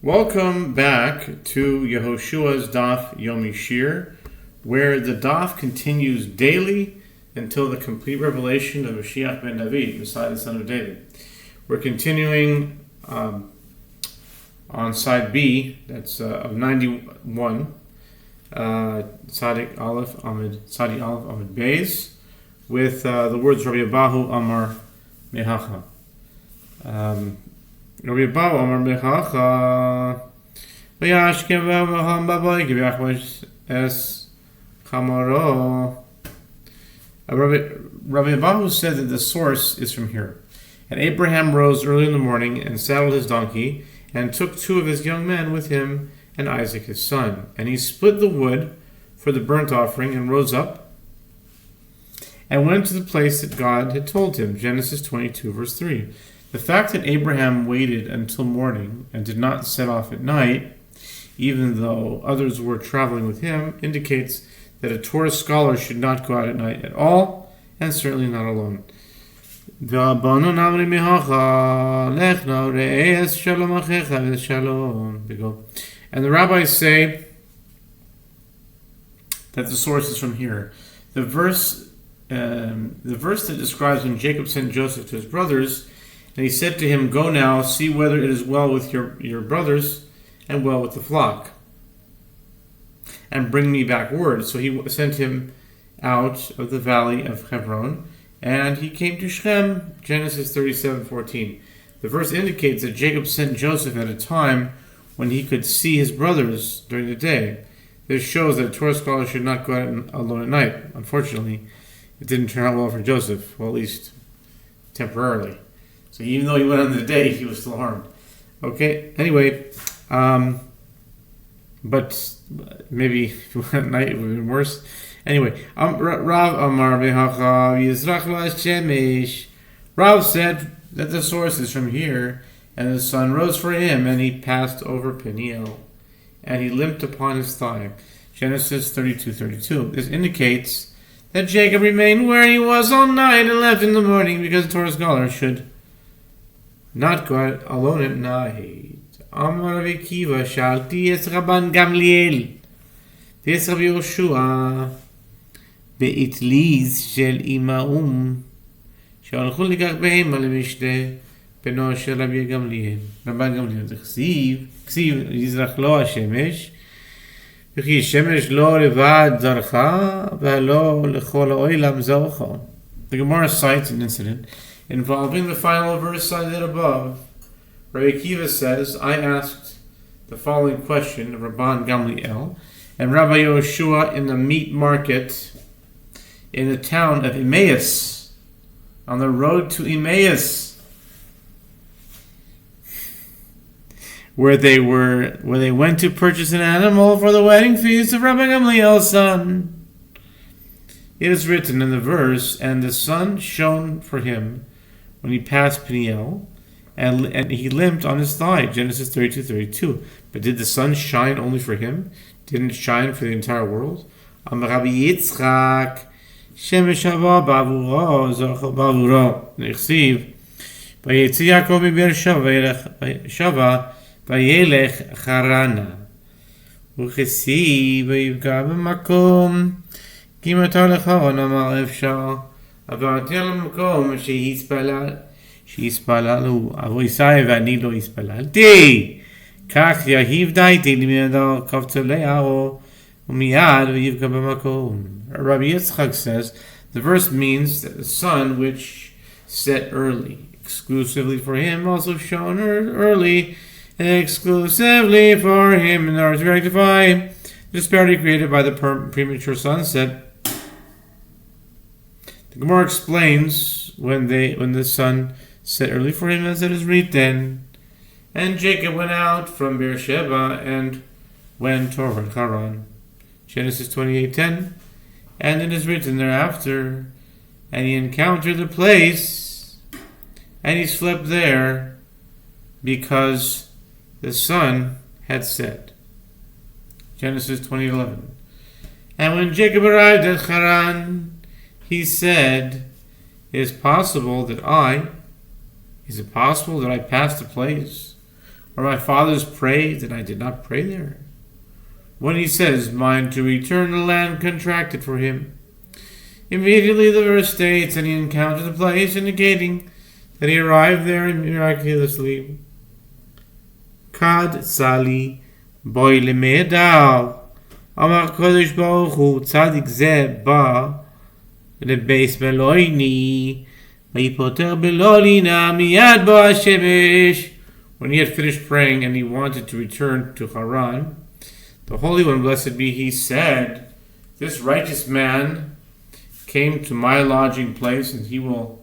Welcome back to Yehoshua's Daf Yomi Shiur, where the Daf continues daily until the complete revelation of Mashiach ben David, Messiah the son of David. We're continuing on side B, that's of 91, Sadi Aleph Amid Beis, with the words Rabbi Abahu Amar Mehacha. Rabbi Abahu Amar Mechacha V'yashkem v'acham b'boy G'vyachmash es chamaro. Rabbi Abahu said that the source is from here. And Abraham rose early in the morning and saddled his donkey and took two of his young men with him and Isaac his son. And he split the wood for the burnt offering and rose up and went to the place that God had told him. Genesis 22 verse 3. The fact that Abraham waited until morning and did not set off at night, even though others were traveling with him, indicates that a Torah scholar should not go out at night at all, and certainly not alone. And the rabbis say that the source is from here. The verse that describes when Jacob sent Joseph to his brothers, and he said to him, "Go now, see whether it is well with your brothers and well with the flock, and bring me back word." So he sent him out of the valley of Hebron, and he came to Shechem, Genesis 37:14. The verse indicates that Jacob sent Joseph at a time when he could see his brothers during the day. This shows that a Torah scholar should not go out alone at night. Unfortunately, it didn't turn out well for Joseph, well, at least temporarily. So even though he went on the day, he was still harmed. Okay, anyway, but maybe if he went at night, it would have been worse. Anyway, Rav Amar Behacha Yizrach Shemesh. Rav said that the source is from here, and the sun rose for him, and he passed over Peniel, and he limped upon his thigh. Genesis 32:32. This indicates that Jacob remained where he was all night and left in the morning, because the Torah scholar should not go out alone at night. Amar Rabbi Akiva Shalti es Rabban Gamliel es Rabbi Yehoshua beitliz shel imaum שהלכו לקח בהמה למשתה בנו של רבי גמליאל. רבן גמליאל כסיב יזרח לו השמש וכי השמש לא לבד זרחה והלא לכל העולם זרחה. The Gemara cites an incident involving the final verse cited above. Rabbi Akiva says, I asked the following question of Rabban Gamliel and Rabbi Yehoshua in the meat market in the town of Emmaus, on the road to Emmaus, where they went to purchase an animal for the wedding feast of Rabbi Gamliel's son. It is written in the verse, and the sun shone for him when he passed Peniel, and he limped on his thigh, Genesis 32:32. But did the sun shine only for him? Didn't it shine for the entire world? Amar Rabbi Yitzchak, Shemesh hava ba'avuro, zorcha ba'avuro. Nechsiv, vayetzi Yaakov miber Shava, vayelech Charana. Uchesi, vayivga b'makom, כי אם אתה לחרון אמר אפשר, עברתי על המקום שהספללו, אבו ישראל ואני לא הספללתי. כך יהיב דייתי למדו קבצו ליערו, ומיד ויבקע במקום. Rabbi Yitzchak says, the verse means that the sun which set early, exclusively for him, also shone early, and exclusively for him, in order to rectify the disparity created by the premature sunset. The Gemara explains when the sun set early for him, as it is written, and Jacob went out from Beersheba and went toward Haran. Genesis 28:10, and it is written thereafter, and he encountered the place, and he slept there, because the sun had set. Genesis 20:11. And when Jacob arrived at Haran, he said, Is it possible that I passed the place where my fathers prayed, and I did not pray there? When he says, mine to return, the land contracted for him. Immediately the verse states, and he encountered the place, indicating that he arrived there miraculously. Kad tzali boy lemedar, amar kodesh baruch hu tzadik zeh ba lebeis meloini v'yipoter belolina miyad bo hashemesh. When he had finished praying and he wanted to return to Haran, the Holy One, blessed be he, said, this righteous man came to my lodging place, and he will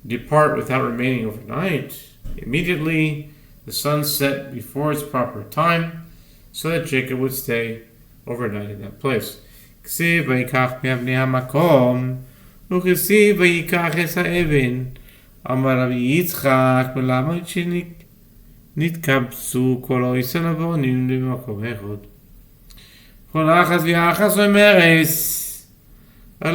depart without remaining overnight. Immediately the sun set before its proper time, so that Jacob would stay overnight in that place. Ksiv vayikach me'avnei hamakom, u'ksiv vayikach es ha'even, amar Rabbi Yitzchak, v'lama nitkabtzu kol ha'oisen ha'vonim b'makom echad. Kol achas v'achas v'meres, the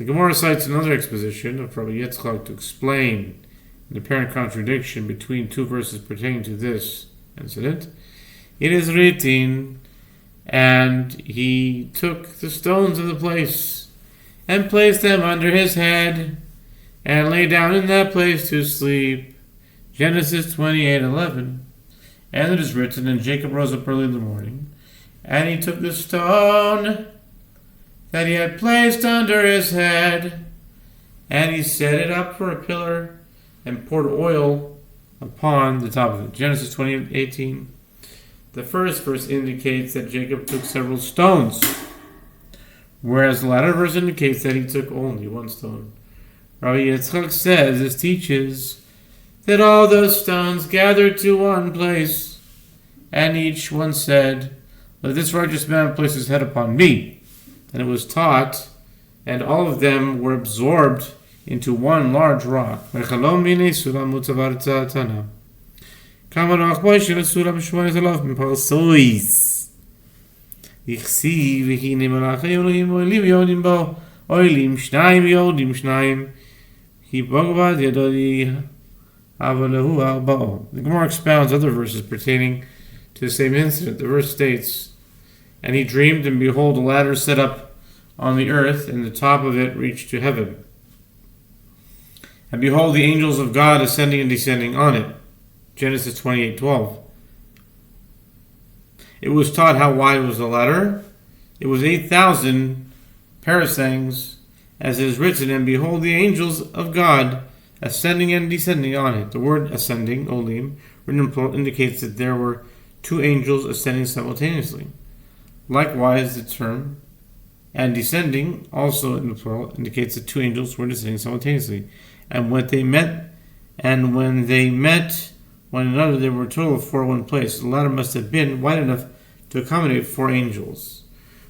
Gemara cites another exposition of Rabbi Yitzchak to explain an apparent contradiction between two verses pertaining to this incident. It is written, and he took the stones of the place and placed them under his head and lay down in that place to sleep. Genesis 28:11. And it is written, and Jacob rose up early in the morning, and he took the stone that he had placed under his head, and he set it up for a pillar, and poured oil upon the top of it. Genesis 28:18. The first verse indicates that Jacob took several stones, whereas the latter verse indicates that he took only one stone. Rabbi Yitzchak says this teaches that all those stones gathered to one place, and each one said, let this righteous man place his head upon me. And it was taught, and all of them were absorbed into one large rock. The Gemara expounds other verses pertaining to the same incident. The verse states, and he dreamed, and behold, a ladder set up on the earth, and the top of it reached to heaven. And behold, the angels of God ascending and descending on it. Genesis 28:12. It was taught how wide was the ladder. It was 8,000 parasangs, as it is written, and behold, the angels of God ascending and descending on it. The word ascending, olim, written in plural, indicates that there were two angels ascending simultaneously. Likewise, the term and descending, also in the plural, indicates that two angels were descending simultaneously. And when they met one another, there were a total of 4 in one place. The ladder must have been wide enough to accommodate 4 angels.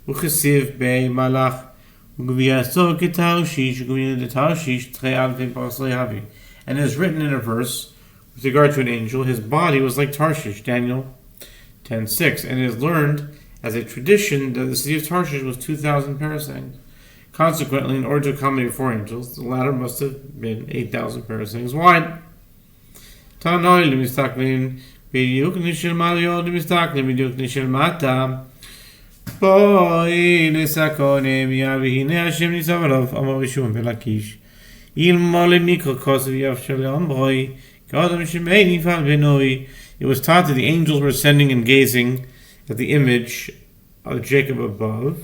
Uchesiv bei malach. And it is written in a verse with regard to an angel, his body was like Tarshish, Daniel 10:6, and it is learned as a tradition that the city of Tarshish was 2,000 parasangs. Consequently, in order to accommodate 4 angels, the ladder must have been 8,000 parasangs wide. It was taught that the angels were ascending and gazing at the image of Jacob above,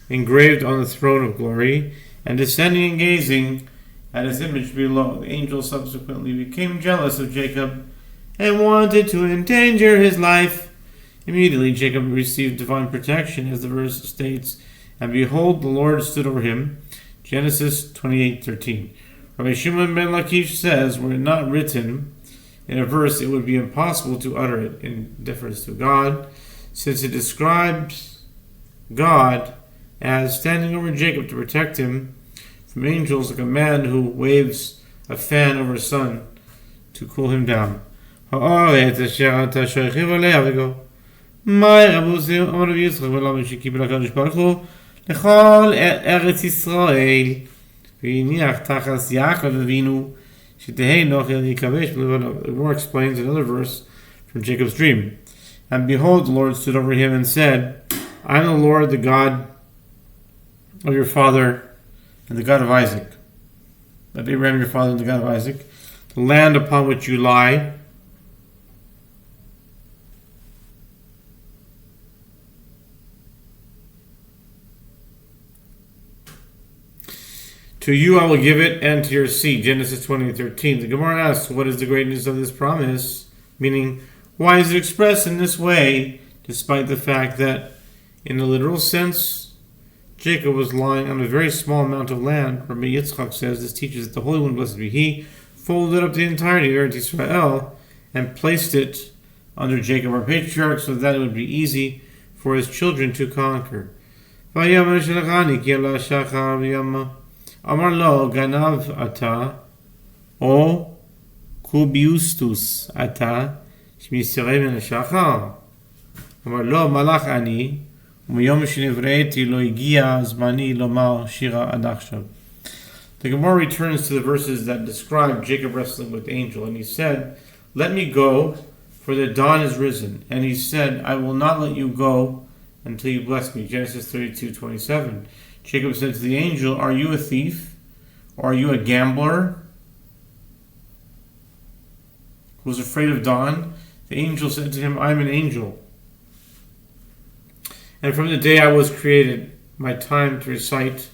engraved on the throne of glory, and descending and gazing at his image below. The angels subsequently became jealous of Jacob and wanted to endanger his life. Immediately Jacob received divine protection, as the verse states, and behold, the Lord stood over him. Genesis 28:13. Rabbi Shimon ben Lakish says, were it not written in a verse, it would be impossible to utter it in deference to God, since it describes God as standing over Jacob to protect him from angels, like a man who waves a fan over his son to cool him down. The Gemara explains another verse from Jacob's dream. And behold, the Lord stood over him and said, I am the Lord, the God of your father, and the God of Isaac. Of Abraham your father and the God of Isaac. The land upon which you lie, to you I will give it, and to your seed. Genesis 20:13. The Gemara asks, what is the greatness of this promise? Meaning, why is it expressed in this way, despite the fact that, in the literal sense, Jacob was lying on a very small amount of land? Rabbi Yitzchak says this teaches that the Holy One, blessed be He, folded up the entirety of Eretz Israel and placed it under Jacob, our patriarch, so that it would be easy for his children to conquer. Amar lo ganav ata o kubiustus ata shmisirei min hashachar. Amar lo malach ani umiyom shenivreiti lo igia zmani lomar shira ad achshav. The Gemara returns to the verses that describe Jacob wrestling with the angel, and he said, let me go, for the dawn is risen. And he said, I will not let you go until you bless me. Genesis 32:27. Jacob said to the angel, are you a thief? Or are you a gambler who was afraid of dawn? The angel said to him, I am an angel. And from the day I was created, my time to recite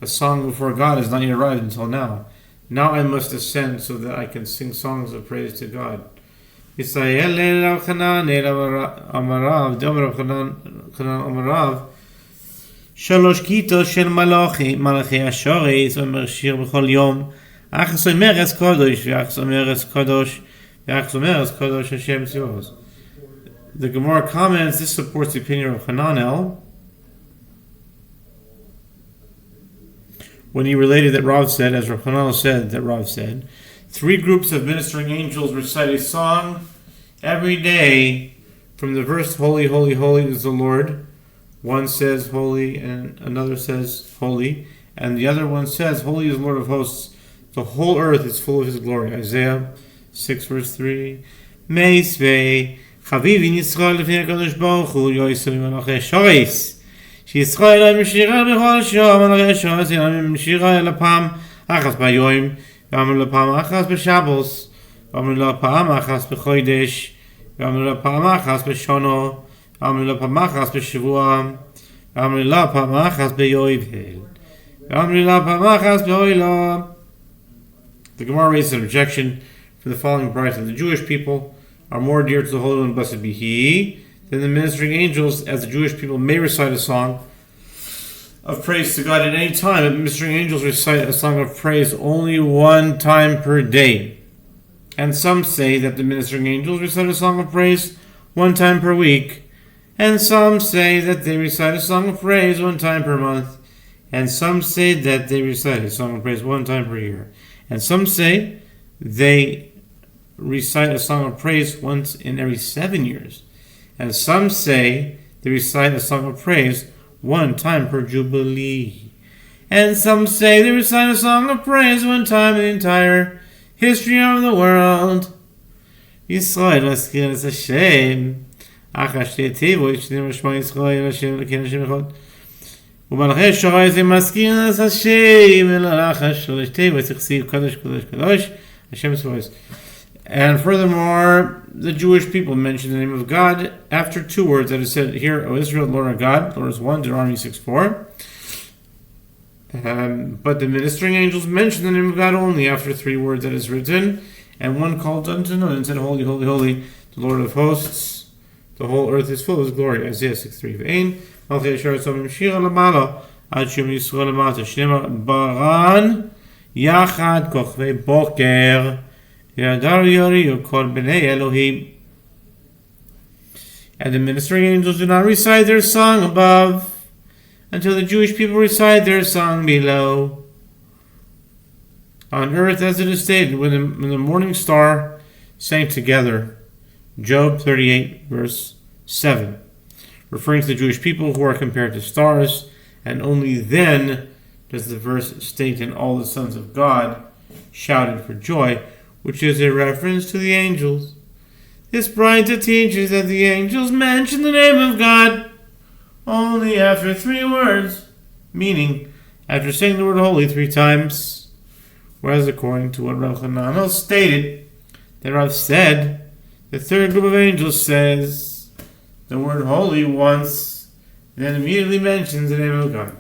a song before God has not yet arrived until now. Now I must ascend so that I can sing songs of praise to God. שלוש כיתות של מלאכי השורש אומר שיר בכל יום אחס אומרס קודש ואחס אומרס קודש ואחס אומרס קודש השם ציבוס. The Gemara comments, this supports the opinion of Hananel when he related that Rav said, as Rav Hananel said, that Rav said, 3 groups of ministering angels recite a song every day from the verse, Holy, Holy, Holy is the Lord. One says holy and another says holy, and the other one says holy is the Lord of hosts. The whole earth is full of his glory. Isaiah 6 verse 3. Meisvei Chaviv Yisrael lefnei HaKadosh Baruch Hu Yoisem Malachei Shoris Yisrael Elohim Shira B'chol Shor Malachei Shoris Elohim Shira Elapam Achas Bayoim V'amru Lapam Achas B'Shabos V'amru Lapam Achas B'Chodesh V'amru Lapam Achas B'Shono V'amru Lapam Achas B'Shavua V'amru Lapam Achas B'Yovel V'amru Lapam Achas B'Oilo. The Gemara raises an objection for the following price: that the Jewish people are more dear to the Holy One, blessed be He, than the ministering angels, as the Jewish people may recite a song of praise to God at any time. The ministering angels recite a song of praise only one time per day. And some say that the ministering angels recite a song of praise one time per week. And some say that they recite a song of praise one time per month. And some say that they recite a song of praise one time per year. And some say they recite a song of praise once in every 7 years. And some say they recite a song of praise one time per jubilee. And some say they recite a song of praise one time in the entire history of the world. Yisrael maskir es Hashem. Achash te'tevo yishnim rishma Yisrael Hashem l'ken Hashem echad. ומלאכי שורש הם מזכירים את השם אלוהיך שלוש תיבות תכסיב קדוש קדוש קדוש Hashem Tzvaos. And furthermore, the Jewish people mention the name of God after 2 words that is said here, O Israel, Lord our God. Lord is 1, Deuteronomy 6:4. But the ministering angels mention the name of God only after 3 words that is written, and one called unto another and said, Holy, Holy, Holy, the Lord of hosts. The whole earth is full of his glory. Isaiah 6:3. מלכי השרת אומרים שיר למעלה עד שום ישראל למטה 12 ברן יחד כוכבי בוקר ידר יוריו כל בני אלוהים. And the ministering angels do not recite their song above until the Jewish people recite their song below. On earth, as it is stated, when the morning star sang together, Job 38 verse 7. Referring to the Jewish people who are compared to stars, and only then does the verse state, and all the sons of God shouted for joy, which is a reference to the angels. This Braita teaches that the angels mention the name of God only after 3 words, meaning after saying the word holy 3 times. Whereas according to what Rav Hananel stated, that Rav said, the third group of angels says the word holy once, and then immediately mentions the name of God.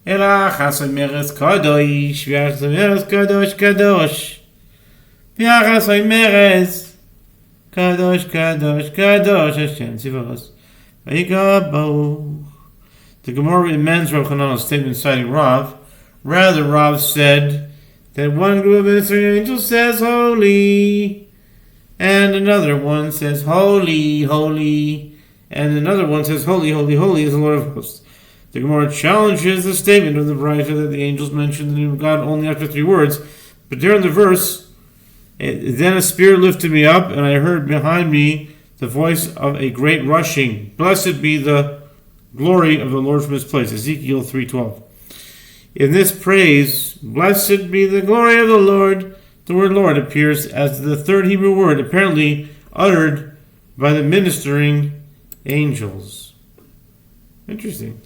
Elach hasomeres kadosh, v'achasomeres kadosh kadosh, v'achasomeres kadosh kadosh kadosh Hashem Tzivaros, v'yikra baruch. The Gemara amends Rav Hananel's statement citing Rav. Rather, Rav said that one group of ministering angels says holy, and another one says holy, holy, and another one says holy, holy, holy is the Lord of hosts. The Gemara challenges the statement of the Braita that the angels mention the name of God only after 3 words, but during the verse, then a spirit lifted me up, and I heard behind me the voice of a great rushing. Blessed be the glory of the Lord from his place. Ezekiel 3:12. In this praise, blessed be the glory of the Lord, the word Lord appears as the third Hebrew word, apparently uttered by the ministering angels. Interesting.